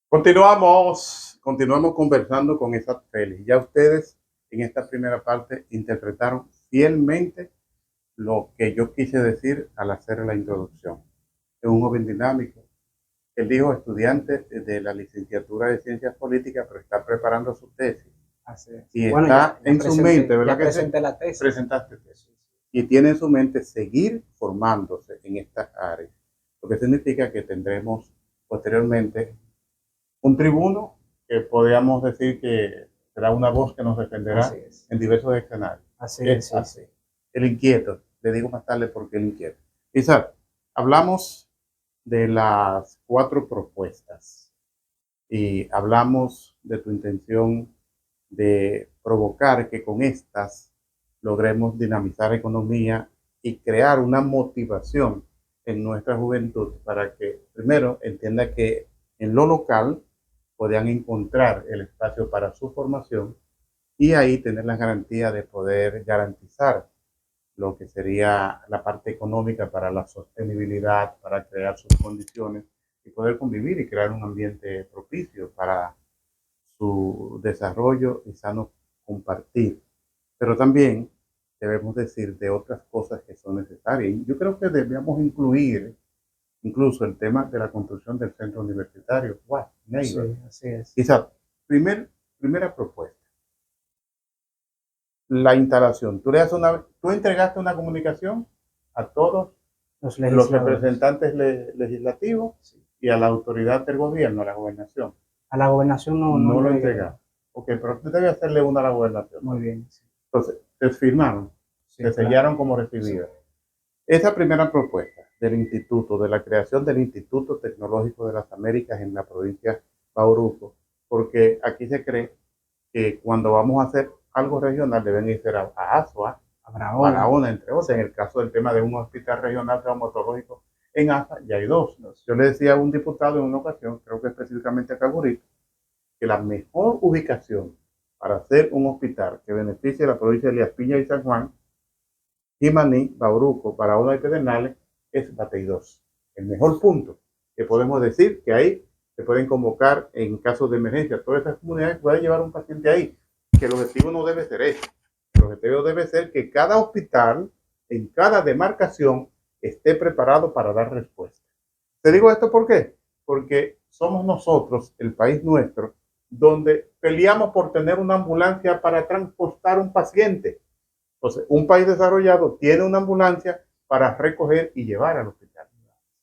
Continuamos conversando con Isaac Félix. Ya ustedes en esta primera parte interpretaron fielmente lo que yo quise decir al hacer la introducción. Es un joven dinámico. Él dijo estudiante de la licenciatura de Ciencias Políticas, pero está preparando su tesis. Así es. Y Bueno, está en su mente, ya ¿verdad que sí? presenté la tesis. Presentaste tesis. Y tiene en su mente seguir formándose en esta área. Lo que significa que tendremos posteriormente un tribuno que podríamos decir que será una voz que nos defenderá en diversos escenarios. Así es, sí, así. El inquieto, le digo más tarde por qué el inquieto. Isaac, hablamos de las 4 propuestas y hablamos de tu intención de provocar que con estas logremos dinamizar la economía y crear una motivación en nuestra juventud para que primero entienda que en lo local podían encontrar el espacio para su formación y ahí tener la garantía de poder garantizar lo que sería la parte económica para la sostenibilidad, para crear sus condiciones y poder convivir y crear un ambiente propicio para su desarrollo y sano compartir. Pero también debemos decir de otras cosas que son necesarias. Y yo creo que debemos incluir incluso el tema de la construcción del centro universitario. Wow, sí, así es. Quizá, primera propuesta, la instalación. Tú entregaste una comunicación a todos los representantes legislativos y a la autoridad del gobierno, a la gobernación. A la gobernación no lo entregaste. Ok, pero tú debes hacerle una a la gobernación. Muy bien. Sí. Entonces, te firmaron, sí, te sellaron como recibida. Sí. Esa primera propuesta del instituto, de la creación del Instituto Tecnológico de las Américas en la provincia Bauruco, porque aquí se cree que cuando vamos a hacer algo regional deben ir a Azua, a Barahona, entre otros. En el caso del tema de un hospital regional traumatológico en ASA, ya hay dos. Yo le decía a un diputado en una ocasión, creo que específicamente a Caburito, que la mejor ubicación para hacer un hospital que beneficie a la provincia de Elías Piña y San Juan, Jimaní, Bauruco, Barahona y Pedernales es Batey 2. El mejor punto que podemos decir que ahí se pueden convocar en casos de emergencia. Todas esas comunidades pueden llevar un paciente ahí. Que el objetivo no debe ser eso. El objetivo debe ser que cada hospital, en cada demarcación, esté preparado para dar respuesta. Te digo esto ¿por qué? Porque somos nosotros, el país nuestro, donde peleamos por tener una ambulancia para transportar un paciente. Entonces, un país desarrollado tiene una ambulancia para recoger y llevar al hospital.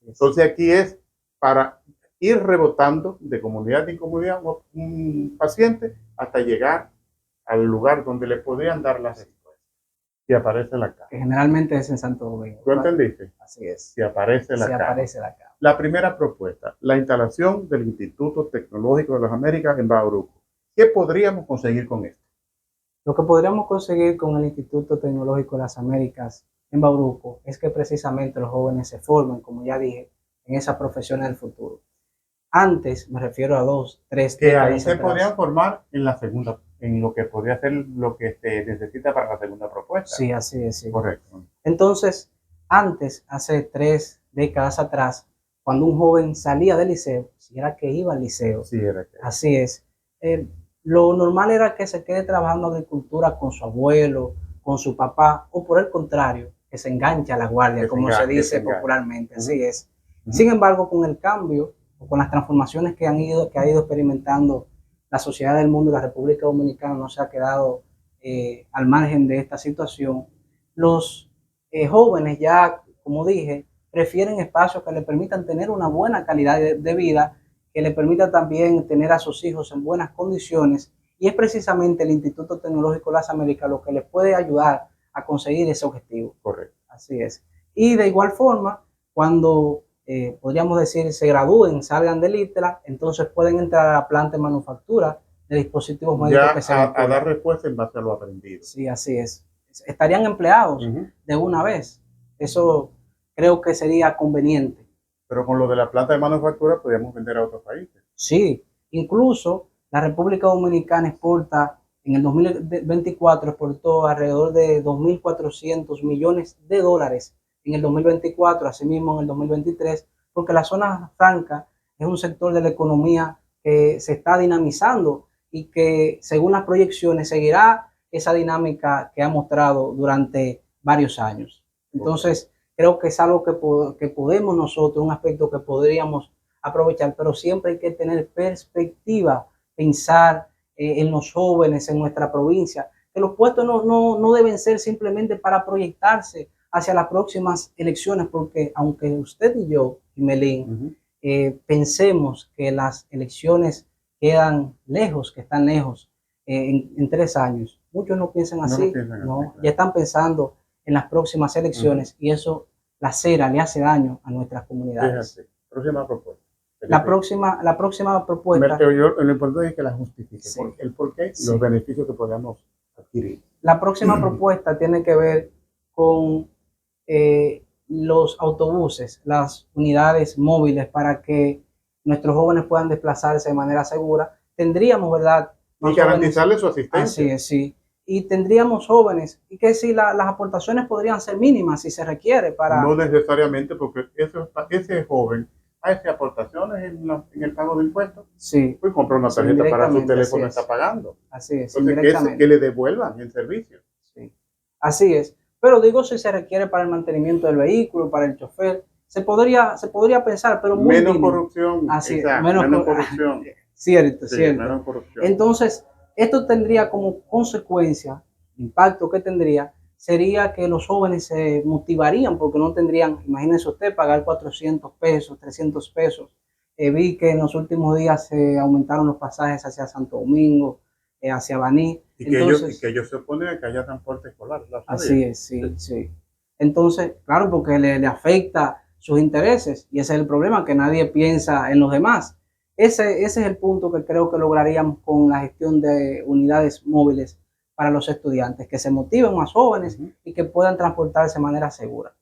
Entonces, aquí es para ir rebotando de comunidad en comunidad un paciente hasta llegar al lugar donde le podrían dar la respuesta. Si aparece la cama. Que generalmente es en Santo Domingo. ¿Tú entendiste? Así es. Si aparece la cama. La primera propuesta, la instalación del Instituto Tecnológico de las Américas en Bauruco. ¿Qué podríamos conseguir con esto? Lo que podríamos conseguir con el Instituto Tecnológico de las Américas en Bauruco es que precisamente los jóvenes se formen, como ya dije, en esas profesiones del futuro. Antes, me refiero a 2, 3 que ahí se podrían formar en la segunda, en lo que podría ser lo que se necesita para la segunda propuesta. Sí, así es. Sí. Correcto. Entonces, antes, hace 3 décadas atrás, cuando un joven salía del liceo, si era que iba al liceo, sí, era que... así es, lo normal era que se quede trabajando agricultura con su abuelo, con su papá, o por el contrario, que se enganche a la guardia, como se dice popularmente, así es. Sin embargo, con el cambio, con las transformaciones que ha ido experimentando la sociedad del mundo y la República Dominicana no se ha quedado al margen de esta situación. Los jóvenes ya, como dije, prefieren espacios que les permitan tener una buena calidad de vida, que les permita también tener a sus hijos en buenas condiciones, y es precisamente el Instituto Tecnológico de las Américas lo que les puede ayudar a conseguir ese objetivo. Correcto. Así es. Y de igual forma, cuando podríamos decir, se gradúen, salgan del ITLA, entonces pueden entrar a la planta de manufactura de dispositivos médicos ya que se a dar respuesta en base a lo aprendido. Sí, así es. Estarían empleados de una vez. Eso creo que sería conveniente. Pero con lo de la planta de manufactura podríamos vender a otros países. Sí, incluso la República Dominicana exporta, en el 2024 exportó alrededor de 2.400 millones de dólares en el 2024, asimismo en el 2023, porque la zona franca es un sector de la economía que se está dinamizando y que según las proyecciones seguirá esa dinámica que ha mostrado durante varios años. Entonces, creo que es algo que podemos nosotros, un aspecto que podríamos aprovechar, pero siempre hay que tener perspectiva, pensar en los jóvenes, en nuestra provincia, que los puestos no deben ser simplemente para proyectarse hacia las próximas elecciones, porque aunque usted y yo, y Melín, pensemos que las elecciones quedan lejos, que están lejos en 3 años, muchos no piensan así, no, ya están pensando en las próximas elecciones y eso lacera, le hace daño a nuestras comunidades. Fíjate. Próxima propuesta. La próxima propuesta. Lo importante es que la justifique, Sí. el porqué y los beneficios que podamos adquirir. La próxima propuesta tiene que ver con los autobuses, las unidades móviles para que nuestros jóvenes puedan desplazarse de manera segura. Tendríamos, ¿verdad? Y garantizarles su asistencia. Así es, sí. Y tendríamos jóvenes, y que si las aportaciones podrían ser mínimas si se requiere para... No necesariamente, porque ese joven hace aportaciones en el pago de impuestos. Sí. Pues compra una tarjeta para su teléfono, está pagando. Así es. Entonces, que le devuelvan el servicio. Sí. Así es. Pero digo, si se requiere para el mantenimiento del vehículo, para el chofer, se podría pensar, pero muy menos mínimo. Corrupción. Así es, menos corrupción. Cierto, sí, cierto. Menos corrupción. Entonces, esto tendría como consecuencia, impacto que tendría, sería que los jóvenes se motivarían porque no tendrían, imagínense usted, pagar 400 pesos, 300 pesos. Vi que en los últimos días se aumentaron los pasajes hacia Santo Domingo, hacia Baní. Y que ellos se oponen a que haya transporte escolar. Así es, sí. Entonces, claro, porque le afecta sus intereses y ese es el problema, que nadie piensa en los demás. Ese es el punto que creo que lograríamos con la gestión de unidades móviles para los estudiantes, que se motiven más jóvenes y que puedan transportarse de manera segura.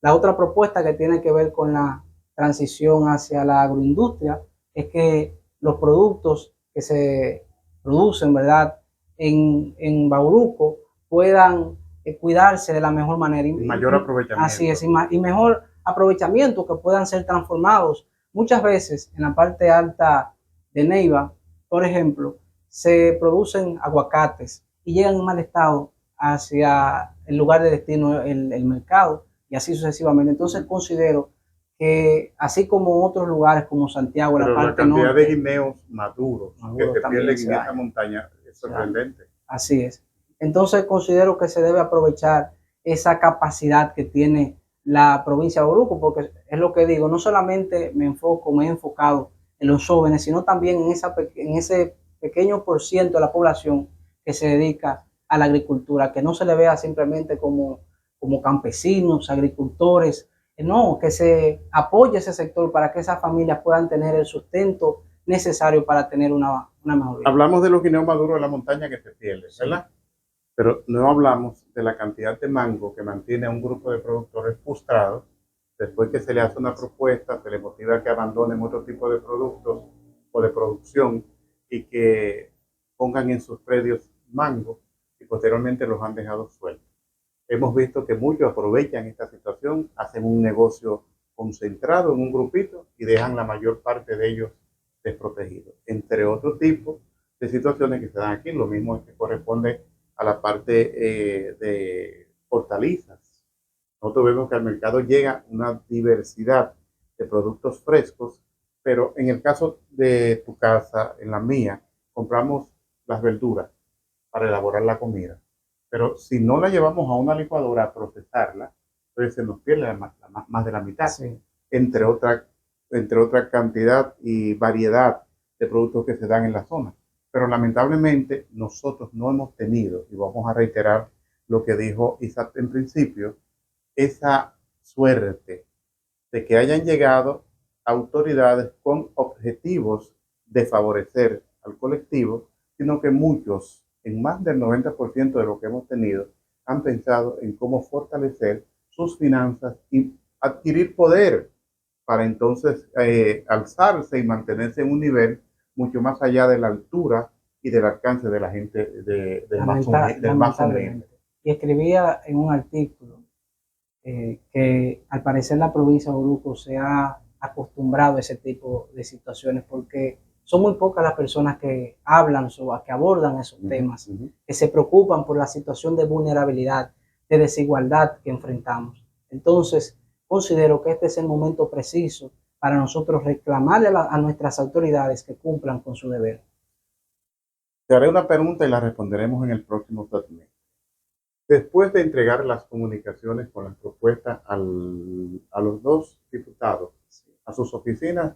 La otra propuesta que tiene que ver con la transición hacia la agroindustria es que los productos que se producen, ¿verdad?, en Bauruco puedan cuidarse de la mejor manera. Mayor aprovechamiento. Así es, y mejor aprovechamiento, que puedan ser transformados. Muchas veces en la parte alta de Neiva, por ejemplo, se producen aguacates y llegan en mal estado hacia el lugar de destino, el mercado, y así sucesivamente. Entonces considero que así como otros lugares como Santiago, pero la parte la cantidad norte, de guineos maduros que se pierden en esa montaña es sorprendente. Así es. Entonces considero que se debe aprovechar esa capacidad que tiene la provincia de Bauruco, porque es lo que digo, no solamente me he enfocado en los jóvenes, sino también en ese pequeño por ciento de la población que se dedica a la agricultura, que no se le vea simplemente como campesinos, agricultores, no, que se apoye ese sector para que esas familias puedan tener el sustento necesario para tener una mejor vida. Hablamos de los guineos maduros de la montaña que se pierden, ¿verdad? Sí. Pero no hablamos de la cantidad de mango que mantiene a un grupo de productores frustrados. Después que se le hace una propuesta, se le motiva a que abandonen otro tipo de productos o de producción y que pongan en sus predios mango y posteriormente los han dejado sueltos. Hemos visto que muchos aprovechan esta situación, hacen un negocio concentrado en un grupito y dejan la mayor parte de ellos desprotegidos, entre otros tipos de situaciones que se dan aquí. Lo mismo es que corresponde a la parte de hortalizas. Nosotros vemos que al mercado llega una diversidad de productos frescos, pero en el caso de tu casa, en la mía, compramos las verduras para elaborar la comida. Pero si no la llevamos a una licuadora a procesarla, entonces se nos pierde más de la mitad, sí. entre otra cantidad y variedad de productos que se dan en la zona. Pero lamentablemente nosotros no hemos tenido, y vamos a reiterar lo que dijo Isaac en principio, esa suerte de que hayan llegado autoridades con objetivos de favorecer al colectivo, sino que muchos, en más del 90% de lo que hemos tenido, han pensado en cómo fortalecer sus finanzas y adquirir poder para entonces alzarse y mantenerse en un nivel mucho más allá de la altura y del alcance de la gente del más humilde. Y escribía en un artículo que al parecer la provincia de Bauruco se ha acostumbrado a ese tipo de situaciones, porque son muy pocas las personas que hablan que abordan esos temas, que se preocupan por la situación de vulnerabilidad, de desigualdad que enfrentamos. Entonces, considero que este es el momento preciso para nosotros reclamarle a nuestras autoridades que cumplan con su deber. Te haré una pregunta y la responderemos en el próximo segmento. Después de entregar las comunicaciones con las propuestas a los dos diputados, a sus oficinas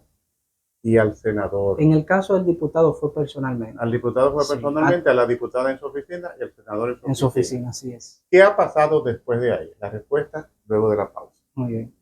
y al senador. En el caso del diputado fue personalmente. Al diputado fue personalmente, a la diputada en su oficina y al senador en su oficina. Así es. ¿Qué ha pasado después de ahí? La respuesta luego de la pausa. Muy bien.